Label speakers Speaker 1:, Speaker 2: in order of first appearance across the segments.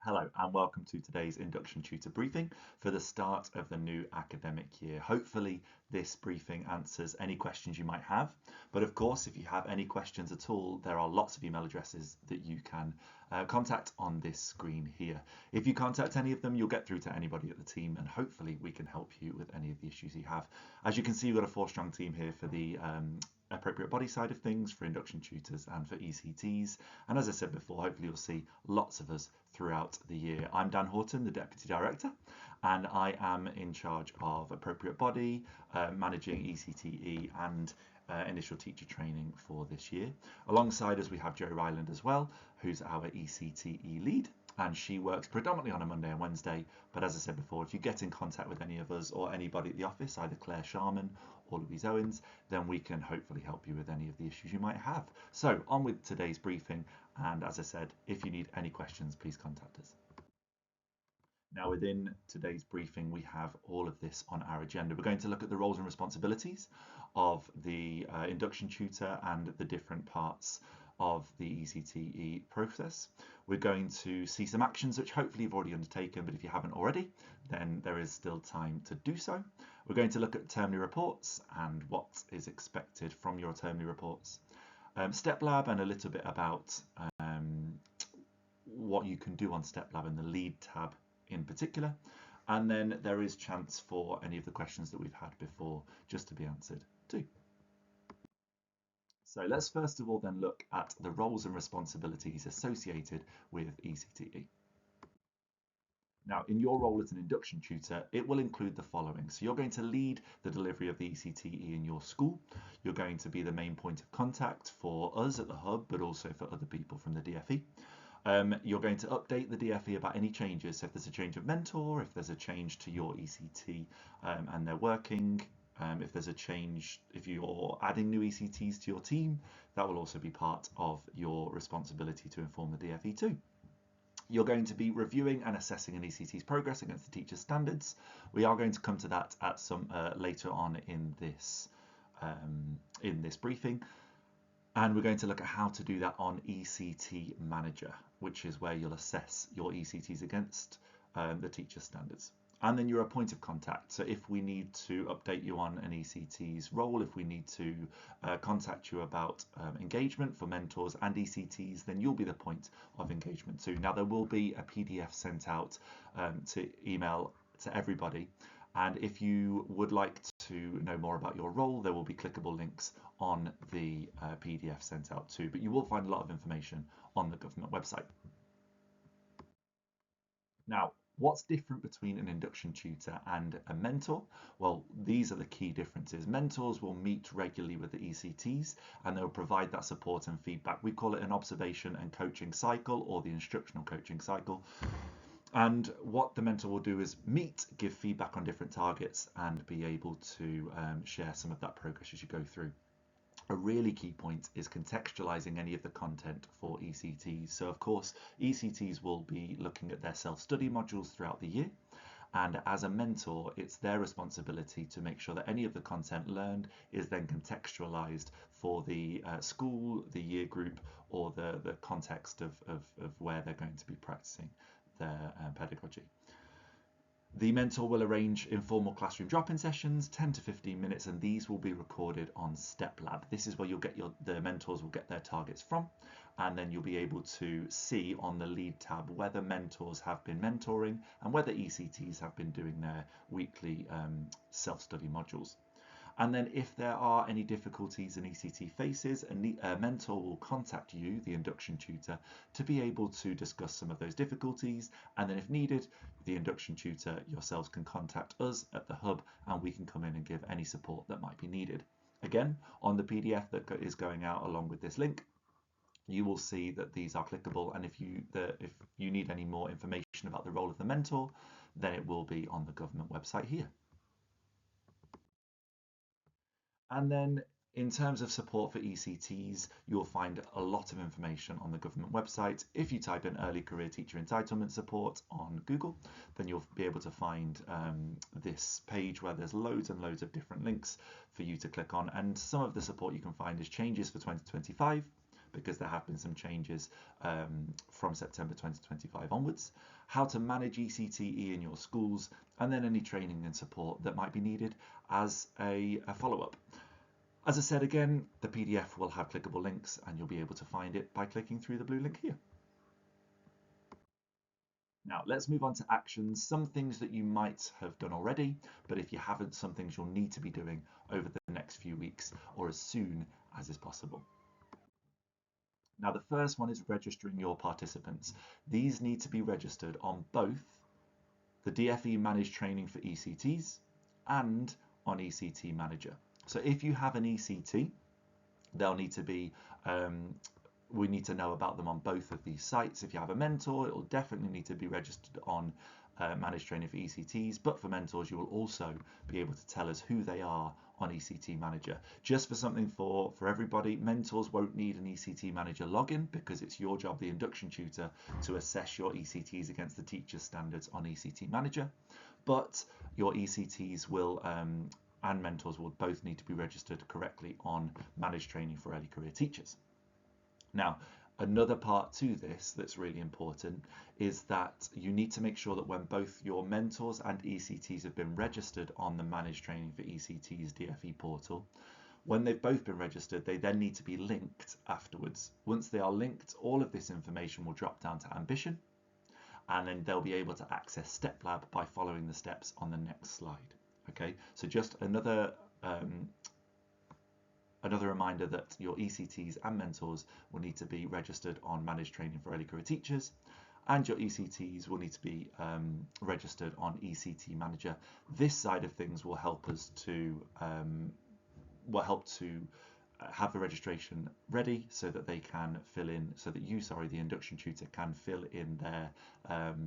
Speaker 1: Hello and welcome to today's Induction Tutor briefing for the start of the new academic year. Hopefully this briefing answers any questions you might have, but of course if you have any questions at all there are lots of email addresses that you can contact on this screen here. If you contact any of them you'll get through to anybody at the team and hopefully we can help you with any of the issues you have. As you can see we've got a 4-strong team here for the appropriate body side of things, for induction tutors and for ECTs, and as I said before, hopefully you'll see lots of us throughout the year. I'm Dan Horton, the Deputy Director, and I am in charge of appropriate body, managing ECTE and initial teacher training for this year. Alongside us we have Jo Rutland as well, who's our ECTE lead, and she works predominantly on a Monday and Wednesday, but as I said before, if you get in contact with any of us or anybody at the office, either Claire Sharman or Louise Owens, then we can hopefully help you with any of the issues you might have. So on with today's briefing, and as I said, if you need any questions, please contact us. Now within today's briefing we have all of this on our agenda. We're going to look at the roles and responsibilities of the induction tutor and the different parts of the ECTE process. We're going to see some actions which hopefully you've already undertaken, but if you haven't already, then there is still time to do so. We're going to look at termly reports and what is expected from your termly reports. Step Lab and a little bit about what you can do on Step Lab and the lead tab in particular. And then there is chance for any of the questions that we've had before just to be answered too. So let's first of all then look at the roles and responsibilities associated with ECTE. Now, in your role as an induction tutor, it will include the following. So you're going to lead the delivery of the ECTE in your school. You're going to be the main point of contact for us at the Hub, but also for other people from the DFE. You're going to update the DFE about any changes. So if there's a change of mentor, if there's a change to your ECT and they're working, if there's a change, if you're adding new ECTs to your team, that will also be part of your responsibility to inform the DFE too. You're going to be reviewing and assessing an ECT's progress against the teacher's standards. We are going to come to that at some later on in this briefing. And we're going to look at how to do that on ECT Manager, which is where you'll assess your ECTs against the teacher standards. And then you're a point of contact. So if we need to update you on an ECT's role, if we need to contact you about engagement for mentors and ECTs, then you'll be the point of engagement too. Now there will be a PDF sent out to email to everybody. And if you would like to know more about your role, there will be clickable links on the PDF sent out too. But you will find a lot of information on the government website. Now, what's different between an induction tutor and a mentor? Well, these are the key differences. Mentors will meet regularly with the ECTs and they'll provide that support and feedback. We call it an observation and coaching cycle, or the instructional coaching cycle. And what the mentor will do is meet, give feedback on different targets and be able to share some of that progress as you go through. A really key point is contextualizing any of the content for ECTs. So of course, ECTs will be looking at their self-study modules throughout the year. And as a mentor, it's their responsibility to make sure that any of the content learned is then contextualized for the school, the year group, or the context of where they're going to be practicing their pedagogy. The mentor will arrange informal classroom drop-in sessions, 10 to 15 minutes, and these will be recorded on Step Lab. This is where you'll get the mentors will get their targets from, and then you'll be able to see on the lead tab whether mentors have been mentoring and whether ECTs have been doing their weekly self-study modules. And then if there are any difficulties an ECT faces, a mentor will contact you, the induction tutor, to be able to discuss some of those difficulties. And then if needed, the induction tutor yourselves can contact us at the Hub and we can come in and give any support that might be needed. Again, on the PDF that is going out along with this link, you will see that these are clickable, and if you need any more information about the role of the mentor, then it will be on the government website here. And then in terms of support for ECTs, you'll find a lot of information on the government website. If you type in Early Career Teacher Entitlement Support on Google, then you'll be able to find this page where there's loads and loads of different links for you to click on. And some of the support you can find is changes for 2025, because there have been some changes from September 2025 onwards, how to manage ECTE in your schools, and then any training and support that might be needed as a follow-up. As I said again, the PDF will have clickable links and you'll be able to find it by clicking through the blue link here. Now let's move on to actions, some things that you might have done already, but if you haven't, some things you'll need to be doing over the next few weeks or as soon as is possible. Now the first one is registering your participants. These need to be registered on both the DFE managed training for ECTs and on ECT Manager. So if you have an ECT, they'll need to be we need to know about them on both of these sites. If you have a mentor, it will definitely need to be registered on managed training for ECTs, but for mentors you will also be able to tell us who they are on ECT Manager. Just for something for everybody, mentors won't need an ECT Manager login because it's your job, the induction tutor, to assess your ECTs against the teacher's standards on ECT Manager, but your ECTs will and mentors will both need to be registered correctly on managed training for early career teachers. Now, another part to this that's really important is that you need to make sure that when both your mentors and ECTs have been registered on the Managed Training for ECTs DFE portal, when they've both been registered, they then need to be linked afterwards. Once they are linked, all of this information will drop down to Ambition, and then they'll be able to access StepLab by following the steps on the next slide. Okay, so just another reminder that your ECTs and mentors will need to be registered on Managed Training for Early Career Teachers, and your ECTs will need to be registered on ECT Manager. This side of things will help us to have the registration ready so that they can fill in, the induction tutor can fill in their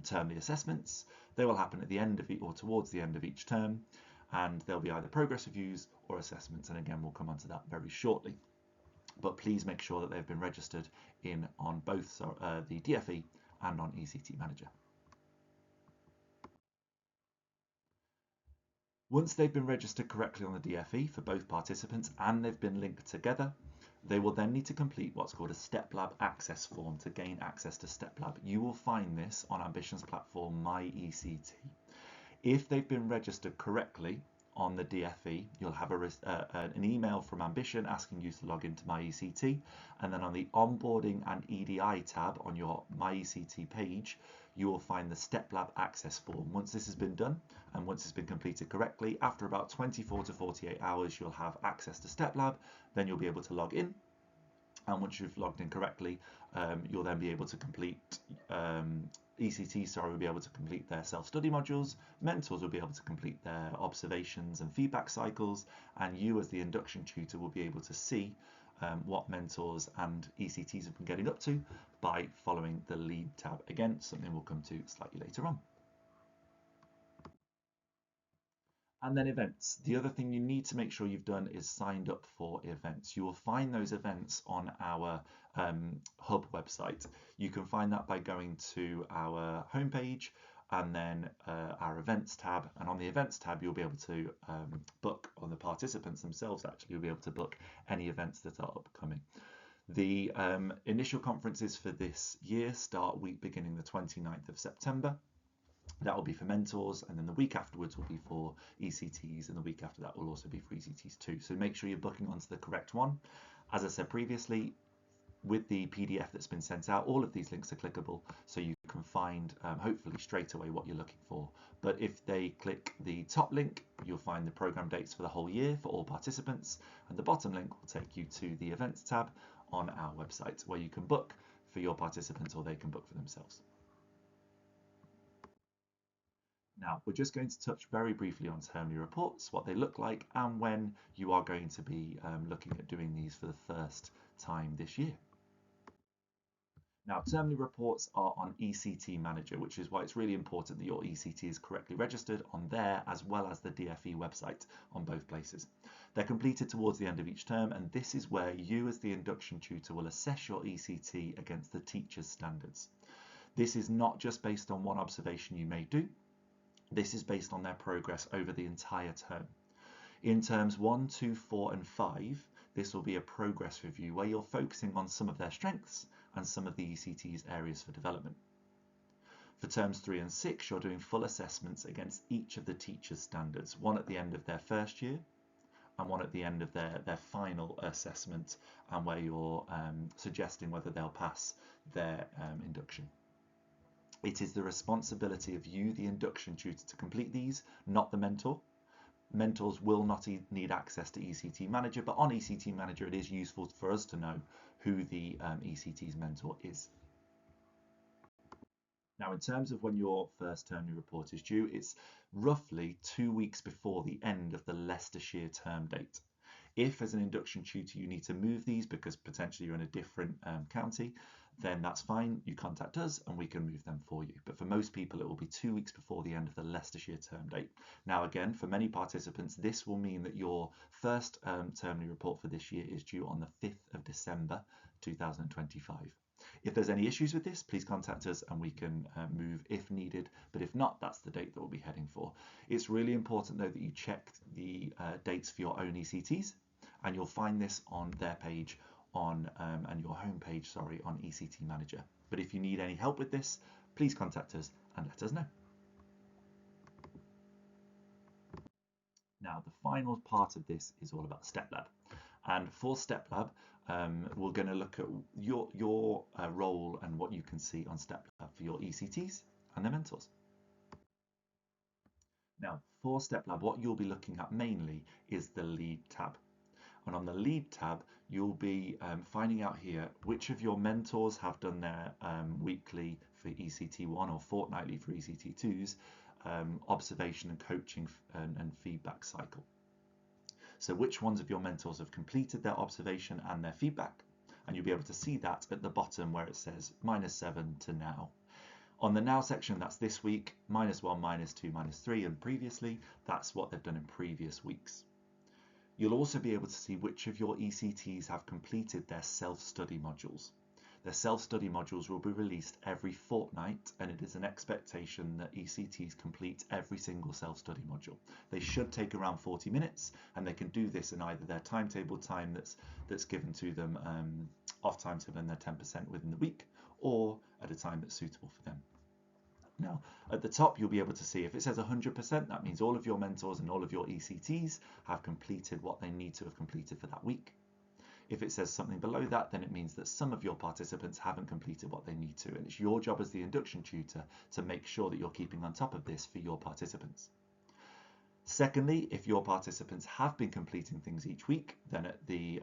Speaker 1: termly assessments. They will happen at the end of or towards the end of each term, and there'll be either progress reviews or assessments, and again we'll come on to that very shortly. But please make sure that they've been registered on both the DFE and on ECT Manager. Once they've been registered correctly on the DFE for both participants and they've been linked together, they will then need to complete what's called a StepLab access form to gain access to StepLab. You will find this on Ambition's platform My ECT. If they've been registered correctly on the DFE, you'll have an email from Ambition asking you to log into My ECT, and then on the Onboarding and EDI tab on your My ECT page, you will find the StepLab access form. Once this has been done, and once it's been completed correctly, after about 24 to 48 hours, you'll have access to StepLab, then you'll be able to log in. And once you've logged in correctly, you'll then be able to complete ECTs will be able to complete their self-study modules, mentors will be able to complete their observations and feedback cycles, and you as the induction tutor will be able to see what mentors and ECTs have been getting up to by following the lead tab. Again, something we'll come to slightly later on. And then events. The other thing you need to make sure you've done is signed up for events. You will find those events on our Hub website. You can find that by going to our homepage and then our events tab. And on the events tab, you'll be able to book, on the participants themselves actually, you'll be able to book any events that are upcoming. The initial conferences for this year start week beginning the 29th of September. That will be for mentors, and then the week afterwards will be for ECTs, and the week after that will also be for ECTs too. So make sure you're booking onto the correct one. As I said previously, with the PDF that's been sent out, all of these links are clickable, so you can find hopefully straight away what you're looking for. But if they click the top link, you'll find the program dates for the whole year for all participants, and the bottom link will take you to the events tab on our website where you can book for your participants or they can book for themselves. Now, we're just going to touch very briefly on termly reports, what they look like, and when you are going to be looking at doing these for the first time this year. Now, termly reports are on ECT Manager, which is why it's really important that your ECT is correctly registered on there, as well as the DFE website on both places. They're completed towards the end of each term, and this is where you as the induction tutor will assess your ECT against the teacher's standards. This is not just based on one observation you may do. This is based on their progress over the entire term. In terms 1, 2, 4 and 5, this will be a progress review where you're focusing on some of their strengths and some of the ECT's areas for development. For terms 3 and 6, you're doing full assessments against each of the teachers' standards, one at the end of their first year and one at the end of their final assessment, and where you're suggesting whether they'll pass their induction. It is the responsibility of you, the induction tutor, to complete these, not the mentor. Mentors will not need access to ECTE Manager, but on ECTE Manager it is useful for us to know who the ECT's mentor is. Now, in terms of when your first termly report is due, it's roughly 2 weeks before the end of the Leicestershire term date. If, as an induction tutor, you need to move these because potentially you're in a different county, then that's fine. You contact us and we can move them for you. But for most people, it will be 2 weeks before the end of the Leicestershire term date. Now, again, for many participants, this will mean that your first termly report for this year is due on the 5th of December 2025. If there's any issues with this, please contact us and we can move if needed. But if not, that's the date that we'll be heading for. It's really important, though, that you check the dates for your own ECTs, and you'll find this on their page on and your home page, sorry, on ECTE Manager. But if you need any help with this, please contact us and let us know. Now, the final part of this is all about Step Lab. And for Step Lab, we're going to look at your role and what you can see on Step Lab for your ECTs and their mentors. Now, for Step Lab, what you'll be looking at mainly is the Lead tab. And on the Lead tab, you'll be finding out here which of your mentors have done their weekly for ECT1 or fortnightly for ECT2s observation and coaching and feedback cycle. So which ones of your mentors have completed their observation and their feedback, and you'll be able to see that at the bottom where it says -7 to now. On the now section, that's this week, -1, -2, -3, and previously, that's what they've done in previous weeks. You'll also be able to see which of your ECTs have completed their self-study modules. Their self-study modules will be released every fortnight, and it is an expectation that ECTs complete every single self-study module. They should take around 40 minutes, and they can do this in either their timetable time that's given to them, off timetable and their 10% within the week, or at a time that's suitable for them. Now, at the top, you'll be able to see if it says 100%, that means all of your mentors and all of your ECTs have completed what they need to have completed for that week. If it says something below that, then it means that some of your participants haven't completed what they need to, and it's your job as the induction tutor to make sure that you're keeping on top of this for your participants. Secondly, if your participants have been completing things each week, then at the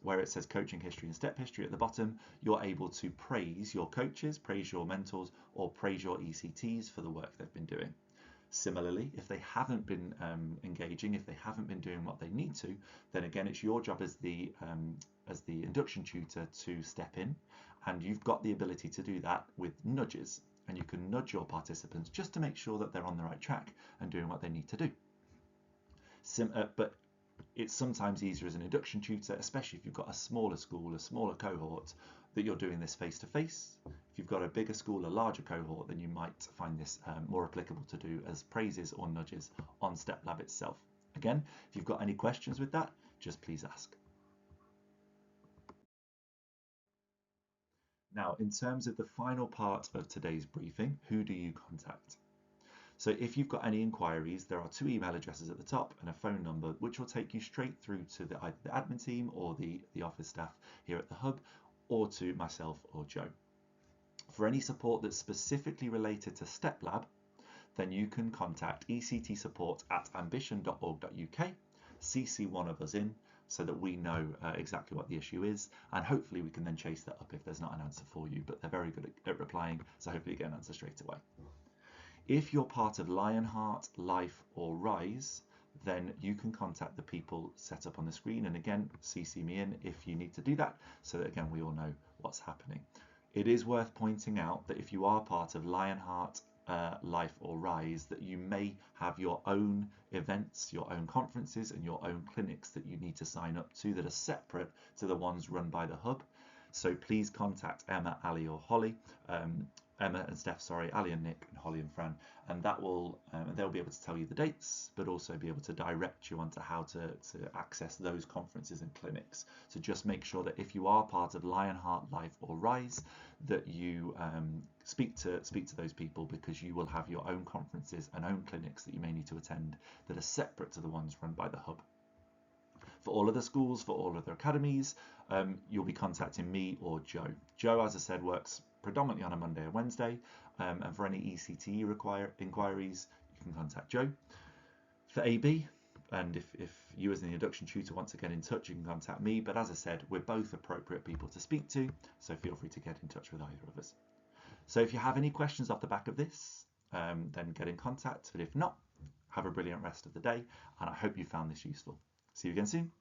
Speaker 1: where it says coaching history and step history at the bottom, you're able to praise your coaches, praise your mentors, or praise your ECTs for the work they've been doing. Similarly, if they haven't been engaging, if they haven't been doing what they need to, then again, it's your job as the induction tutor to step in, and you've got the ability to do that with nudges, and you can nudge your participants just to make sure that they're on the right track and doing what they need to do. But it's sometimes easier as an induction tutor, especially if you've got a smaller school, a smaller cohort, that you're doing this face-to-face. If you've got a bigger school, a larger cohort, then you might find this more applicable to do as praises or nudges on Step Lab itself. Again, if you've got any questions with that, just please ask. Now, in terms of the final part of today's briefing, who do you contact? So if you've got any inquiries, there are 2 email addresses at the top and a phone number, which will take you straight through to either the admin team or the office staff here at the hub, or to myself or Joe. For any support that's specifically related to Step Lab, then you can contact ectsupport@ambition.org.uk, CC one of us in, so that we know exactly what the issue is, and hopefully we can then chase that up if there's not an answer for you, but they're very good at replying, so hopefully you get an answer straight away. If you're part of Lionheart, Life or Rise, then you can contact the people set up on the screen, and again, CC me in if you need to do that, so that again we all know what's happening. It is worth pointing out that if you are part of Lionheart, Life or Rise, that you may have your own events, your own conferences and your own clinics that you need to sign up to that are separate to the ones run by the hub. So please contact Emma, Ali or Holly Emma and Steph, sorry, Ali and Nick, and Holly and Fran, and that will they'll be able to tell you the dates, but also be able to direct you onto how to access those conferences and clinics. So just make sure that if you are part of Lionheart, Life or Rise, that you speak to those people, because you will have your own conferences and own clinics that you may need to attend that are separate to the ones run by the hub. For all other schools, for all other academies, you'll be contacting me or Joe. Joe, as I said, works predominantly on a Monday and Wednesday, and for any ECTE inquiries, you can contact Joe. For AB, and if you as an induction tutor want to get in touch, you can contact me, but as I said, we're both appropriate people to speak to, so feel free to get in touch with either of us. So if you have any questions off the back of this, then get in contact, but if not, have a brilliant rest of the day, and I hope you found this useful. See you again soon.